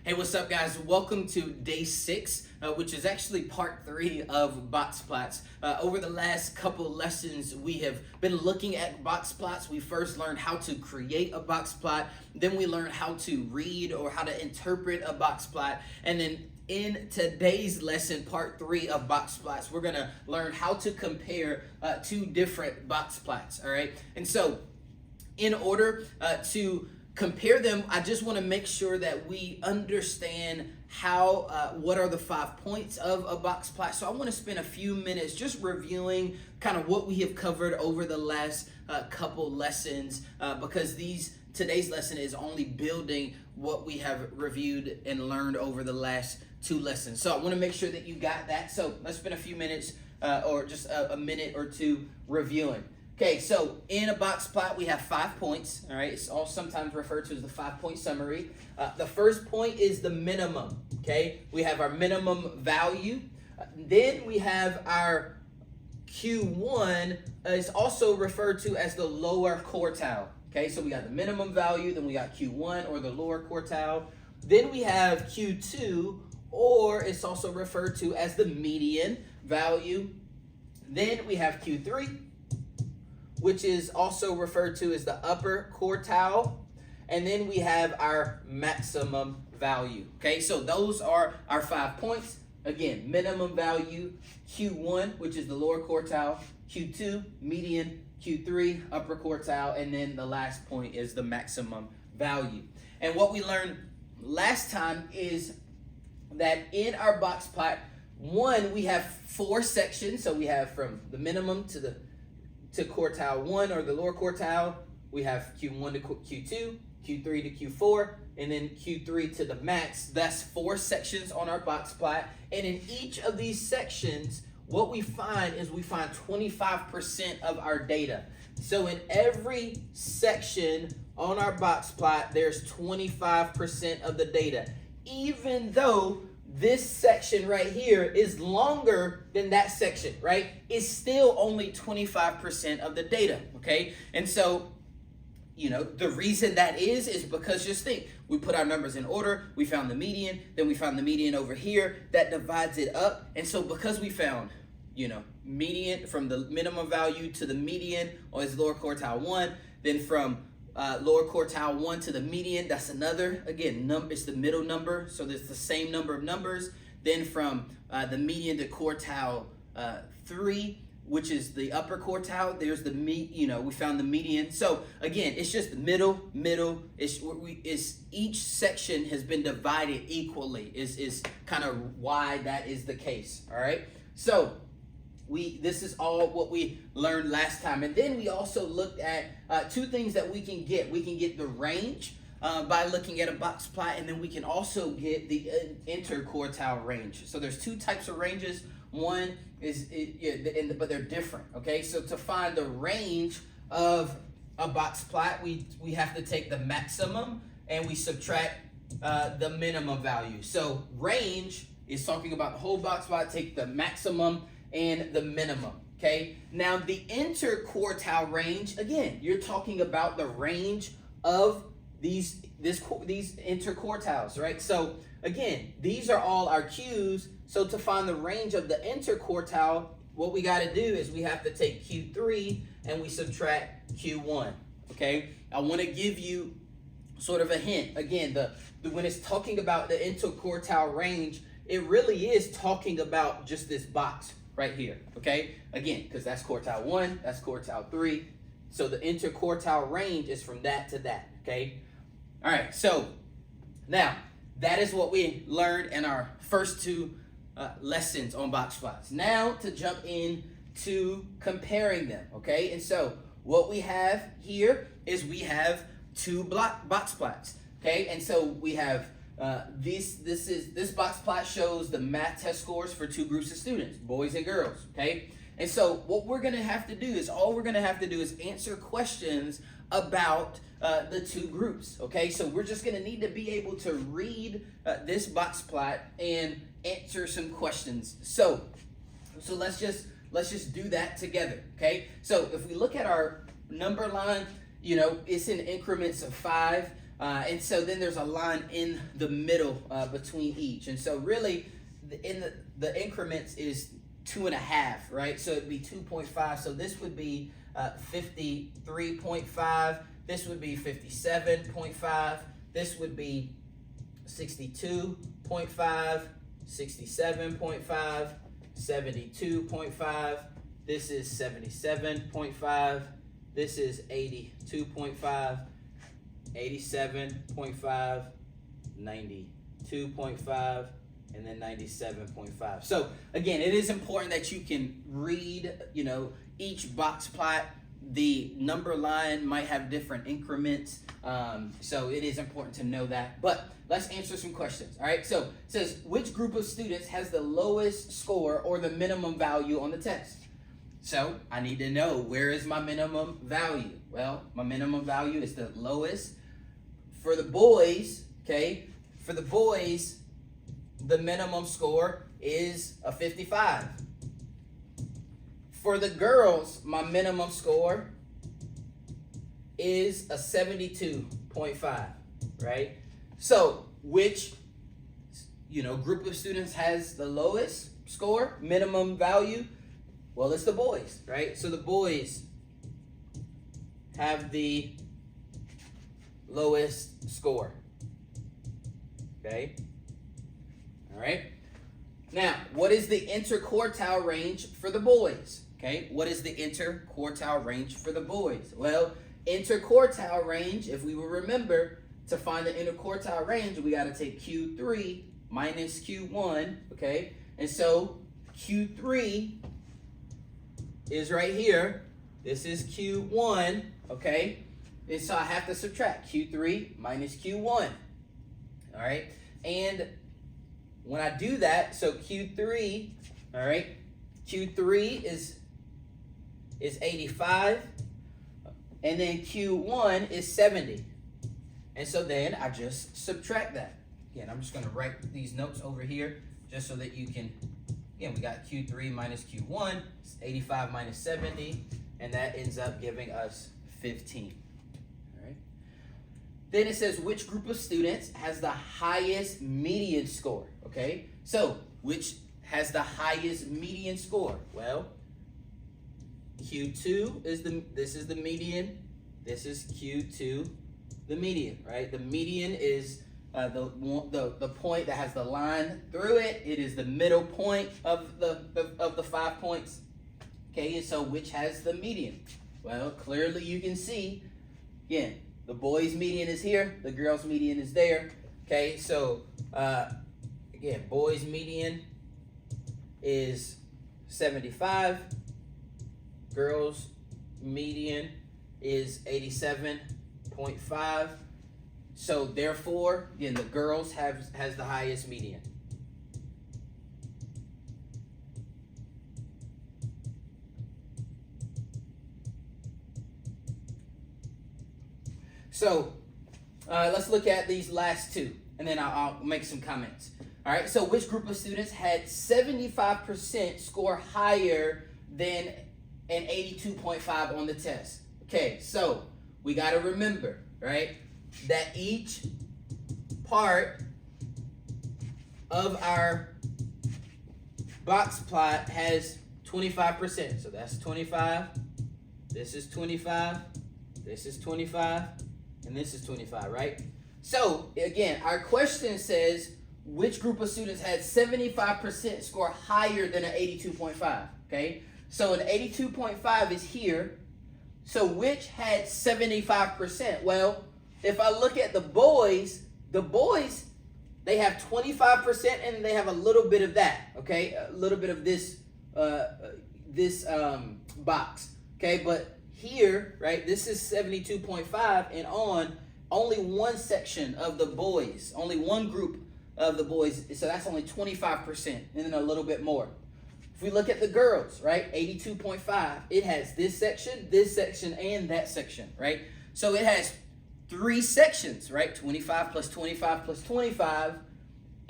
Hey, what's up, guys? Welcome to day 6, which is actually part 3 of box plots. Over the last couple lessons, we have been looking at box plots. We first learned how to create a box plot, then we learned how to read or how to interpret a box plot, and then in today's lesson, part 3 of box plots, we're gonna learn how to compare two different box plots. All right, and so in order to compare them, I just want to make sure that we understand how what are the 5 points of a box plot. So I want to spend a few minutes just reviewing kind of what we have covered over the last couple lessons, because today's lesson is only building what we have reviewed and learned over the last 2 lessons. So I want to make sure that you got that. So let's spend a few minutes or just a minute or two reviewing. Okay, so in a box plot, we have 5 points, all right? It's all sometimes referred to as the 5-point summary. The first point is the minimum, okay? We have our minimum value. Then we have our Q1, is also referred to as the lower quartile, okay? So we got the minimum value, then we got Q1 or the lower quartile. Then we have Q2, or it's also referred to as the median value. Then we have Q3, which is also referred to as the upper quartile. And then we have our maximum value. Okay, so those are our 5 points. Again, minimum value, Q1, which is the lower quartile, Q2, median, Q3, upper quartile, and then the last point is the maximum value. And what we learned last time is that in our box plot, we have 4 sections. So we have from the minimum to quartile 1 or the lower quartile, we have Q1 to Q2, Q3 to Q4, and then Q3 to the max. That's 4 sections on our box plot. And in each of these sections, what we find is we find 25% of our data. So in every section on our box plot, there's 25% of the data, even though this section right here is longer than that section, right? It's still only 25% of the data, okay? And so, the reason that is because just think, we put our numbers in order, we found the median, then we found the median over here, that divides it up. And so because we found, median from the minimum value to the median, or is lower quartile 1, then from lower quartile 1 to the median, that's another, again, it's the middle number, so there's the same number of numbers. Then from the median to quartile 3, which is the upper quartile, there's the we found the median. So again, it's just the middle. It's each section has been divided equally. Is kind of why that is the case. All right. So this is all what we learned last time. And then we also looked at 2 things that we can get. We can get the range by looking at a box plot, and then we can also get the interquartile range. So there's 2 types of ranges. One is, but they're different, okay? So to find the range of a box plot, we have to take the maximum and we subtract the minimum value. So range is talking about the whole box plot, take the maximum and the minimum, okay? Now the interquartile range, again, you're talking about the range of these interquartiles, right? So again, these are all our Q's. So to find the range of the interquartile, what we got to do is we have to take Q3 and we subtract Q1, okay? I want to give you sort of a hint. Again, when it's talking about the interquartile range, it really is talking about just this box right here, okay? Again, because that's quartile 1, that's quartile 3. So the interquartile range is from that to that, okay? All right, so now that is what we learned in our first 2 lessons on box plots. Now to jump in to comparing them, okay? And so what we have here is we have 2 box plots, okay? And so we have this box plot shows the math test scores for 2 groups of students, boys and girls, okay? And so what we're gonna have to do is, answer questions about the 2 groups, okay? So we're just gonna need to be able to read this box plot and answer some questions. So let's just do that together, okay? So if we look at our number line, it's in increments of 5. And so then there's a line in the middle between each. And so really, the increments is 2.5, right? So it'd be 2.5. So this would be 53.5. This would be 57.5. This would be 62.5, 67.5, 72.5. This is 77.5. This is 82.5, 87.5, 92.5, and then 97.5. So again, it is important that you can read, each box plot. The number line might have different increments, so it is important to know that. But let's answer some questions. All right, so it says, which group of students has the lowest score or the minimum value on the test? So I need to know, where is my minimum value? Well, my minimum value is the lowest. For the boys, okay, the minimum score is a 55. For the girls, my minimum score is a 72.5, right? So which, group of students has the lowest score, minimum value? Well, it's the boys, right? So the boys have the lowest score, okay? All right. Now, what is the interquartile range for the boys? Okay, what is the interquartile range for the boys? Well, interquartile range, if we will remember, to find the interquartile range, we got to take Q3 minus Q1, okay? And so Q3 is right here. This is Q1, okay? And so I have to subtract Q3 minus Q1, all right? And when I do that, so Q3, all right, Q3 is 85, and then Q1 is 70. And so then I just subtract that. Again, I'm just going to write these notes over here just so that you can, again, we got Q3 minus Q1, 85 minus 70, and that ends up giving us 15. All right. Then it says, which group of students has the highest median score? Okay, so which has the highest median score? Well, Q2 is this is the median. This is Q2, the median, right? The median is the point that has the line through it. It is the middle point of the 5 points. Okay, and so which has the median? Well, clearly you can see, again, the boys' median is here, the girls' median is there. Okay, so again, boys' median is 75. Girls' median is 87.5. So therefore, again, the girls has the highest median. So let's look at these last two, and then I'll make some comments. All right, so which group of students had 75% score higher than an 82.5 on the test? Okay, so we got to remember, right, that each part of our box plot has 25%. So that's 25, this is 25, this is 25, and this is 25, right? So again, our question says, which group of students had 75% score higher than an 82.5, okay? So an 82.5 is here. So which had 75%? Well, if I look at the boys, they have 25% and they have a little bit of that, okay? A little bit of this box, okay? But here, right, this is 72.5, and on only one section of the boys, only one group of the boys, so that's only 25%, and then a little bit more. If we look at the girls, right, 82.5, it has this section, and that section, right? So it has three sections, right? 25 plus 25 plus 25,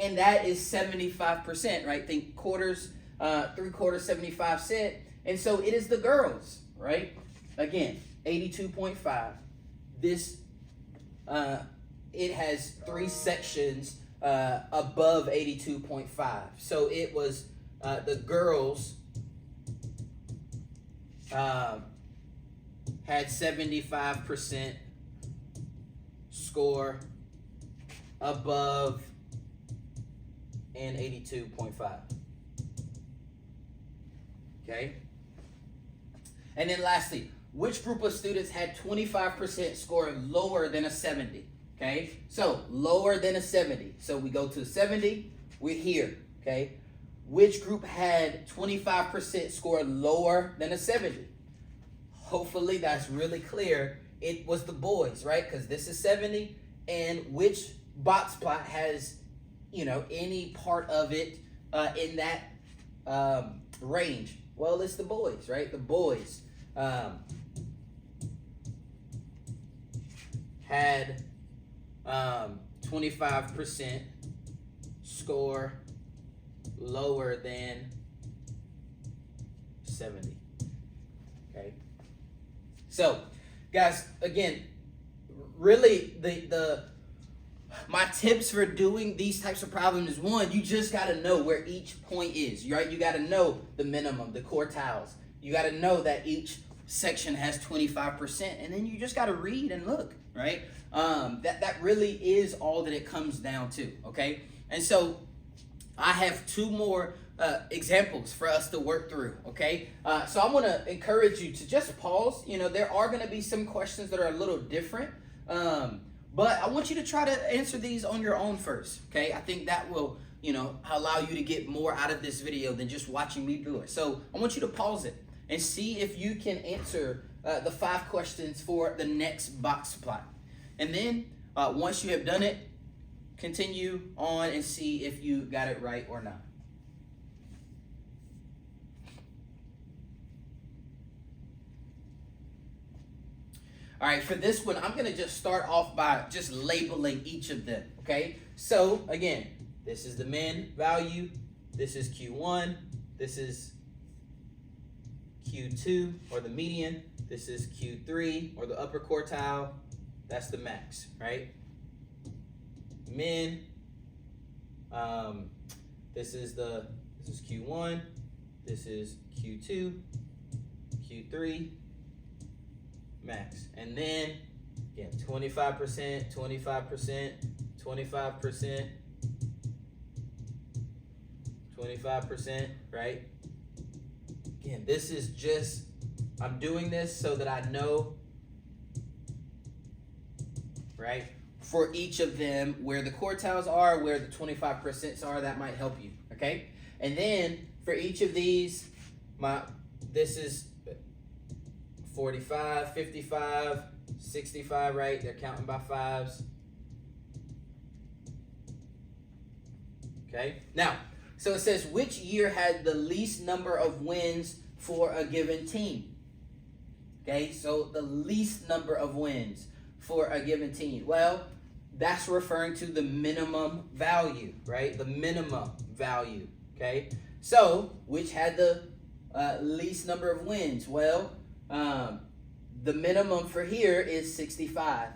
and that is 75%, right? Think quarters, 3/4, 75 cent. And so it is the girls, right? Again, 82.5. This it has 3 sections above 82.5. So it was the girls had 75% score above and 82.5. Okay. And then lastly, which group of students had 25% score lower than a 70? Okay, so lower than a 70. So we go to 70, we're here. Okay, which group had 25% score lower than a 70? Hopefully that's really clear. It was the boys, right? Because this is 70. And which box plot has, any part of it in that range? Well, it's the boys, right? The boys had 25% score lower than 70. Okay. So, guys, again, really my tips for doing these types of problems is, one, you just got to know where each point is, right? You got to know the minimum, the quartiles. You got to know that each section has 25%, and then you just got to read and look, right? That really is all that it comes down to, okay? And so I have 2 more examples for us to work through, okay? So I want to encourage you to just pause. There are going to be some questions that are a little different, but I want you to try to answer these on your own first, okay? I think that will, allow you to get more out of this video than just watching me do it. So I want you to pause it and see if you can answer the 5 questions for the next box plot. And then once you have done it, continue on and see if you got it right or not. All right, for this one, I'm going to just start off by just labeling each of them, okay? So, again, this is the min value. This is Q1. This is Q2, or the median. This is Q3, or the upper quartile. That's the max, right? Min. This is Q1. This is Q2, Q3, max. And then, again, 25%, 25%, 25%, 25%, right? Again, this is just, I'm doing this so that I know, right, for each of them where the quartiles are, where the 25% are. That might help you, okay? And then for each of these, this is 45, 55, 65, right? They're counting by 5s. Okay, now, so it says, which year had the least number of wins for a given team? Okay, so the least number of wins for a given team. Well, that's referring to the minimum value, right? The minimum value, okay? So, which had the least number of wins? Well, the minimum for here is 65.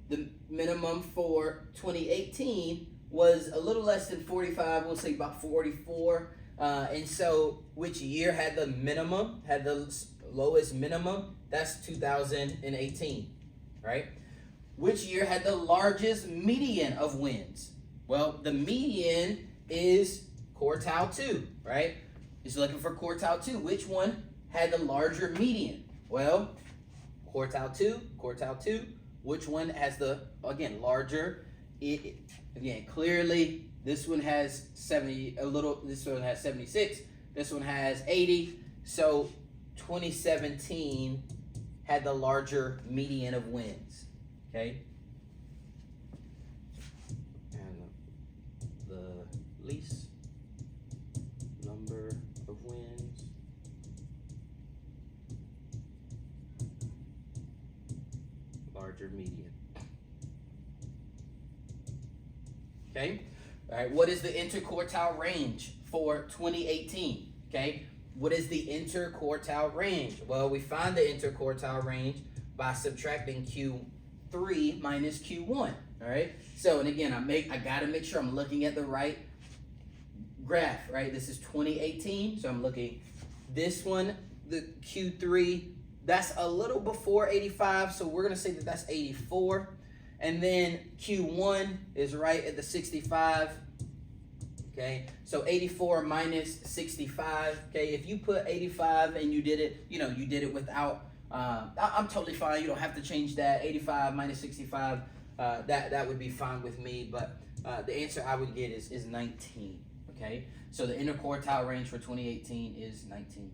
The minimum for 2018 was a little less than 45, we'll say about 44. And so which year had the minimum, had the lowest minimum? That's 2018, right? Which year had the largest median of wins? Well, the median is quartile 2, right? It's looking for quartile 2. Which one had the larger median? Well, quartile 2. Which one has the, again, larger? Again, clearly, this one has 70, this one has 76, this one has 80. So 2017 had the larger median of wins, okay? And the least number of wins larger median. Okay, all right, what is the interquartile range for 2018? Okay, what is the interquartile range? Well, we find the interquartile range by subtracting Q3 minus Q1, All right. So, and again, I gotta make sure I'm looking at the right graph, right? This is 2018, so I'm looking this one, the Q3, that's a little before 85, so we're gonna say that that's 84. And then Q1 is right at the 65. Okay, so 84 minus 65. Okay, if you put 85 and you did it, you did it without, I'm totally fine. You don't have to change that. 85 minus 65, that would be fine with me. But the answer I would get is 19. Okay, so the interquartile range for 2018 is 19.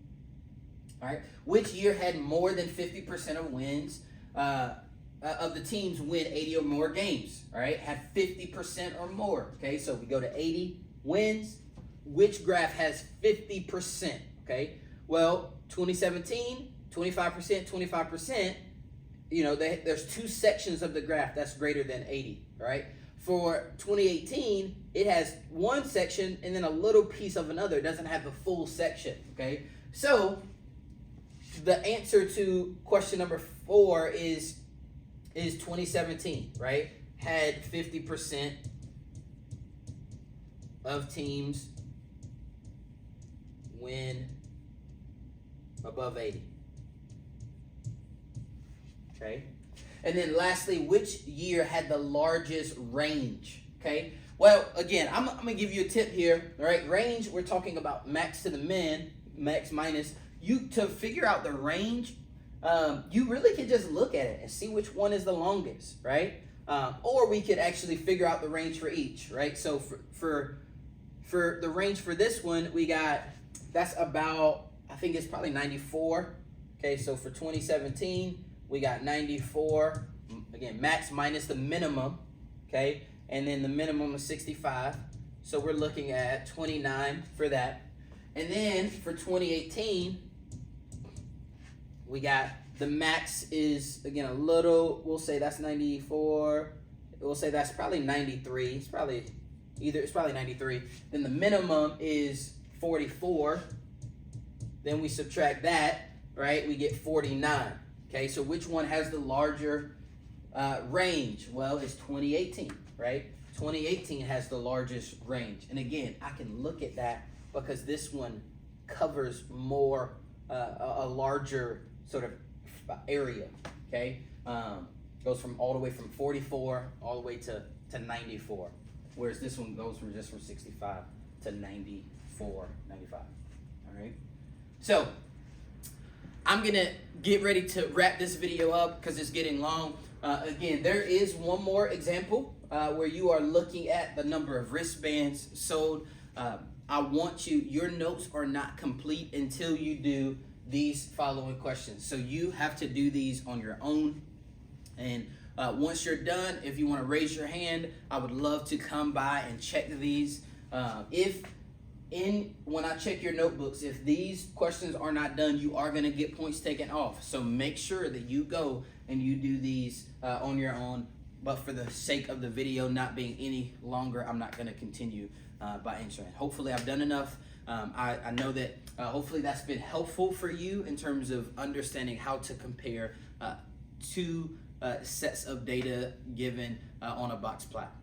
All right, which year had more than 50% of wins? Of the teams win 80 or more games, all right, had 50% or more. Okay, so we go to 80 wins. Which graph has 50%? Okay, well, 2017, 25%, 25%. There's two sections of the graph that's greater than 80, right? For 2018, it has one section and then a little piece of another. It doesn't have the full section, okay? So the answer to question number 4 is 2017, right? Had 50% of teams win above 80. Okay? And then lastly, which year had the largest range? Okay? Well, again, I'm going to give you a tip here, all right? Range, we're talking about max to the min, max minus. To figure out the range, you really could just look at it and see which one is the longest, right? Or we could actually figure out the range for each, right? So for the range for this one, that's about, I think it's probably 94. Okay, so for 2017, we got 94, again, max minus the minimum, okay? And then the minimum is 65. So we're looking at 29 for that. And then for 2018, we got the max is, again, we'll say that's 94. We'll say that's probably 93. It's probably 93. Then the minimum is 44. Then we subtract that, right? We get 49. Okay, so which one has the larger range? Well, it's 2018, right? 2018 has the largest range. And again, I can look at that because this one covers more, a larger sort of area, okay? Goes from all the way from 44 all the way to 94. Whereas this one goes from 65 to 94, 95, all right? So I'm gonna get ready to wrap this video up because it's getting long. Again, there is one more example where you are looking at the number of wristbands sold. I want your notes are not complete until you do these following questions. So you have to do these on your own. And once you're done, if you want to raise your hand, I would love to come by and check these. When I check your notebooks, if these questions are not done, you are going to get points taken off. So make sure that you go and you do these on your own. But for the sake of the video not being any longer, I'm not going to continue by answering. Hopefully I've done enough. I know that hopefully that's been helpful for you in terms of understanding how to compare two sets of data given on a box plot.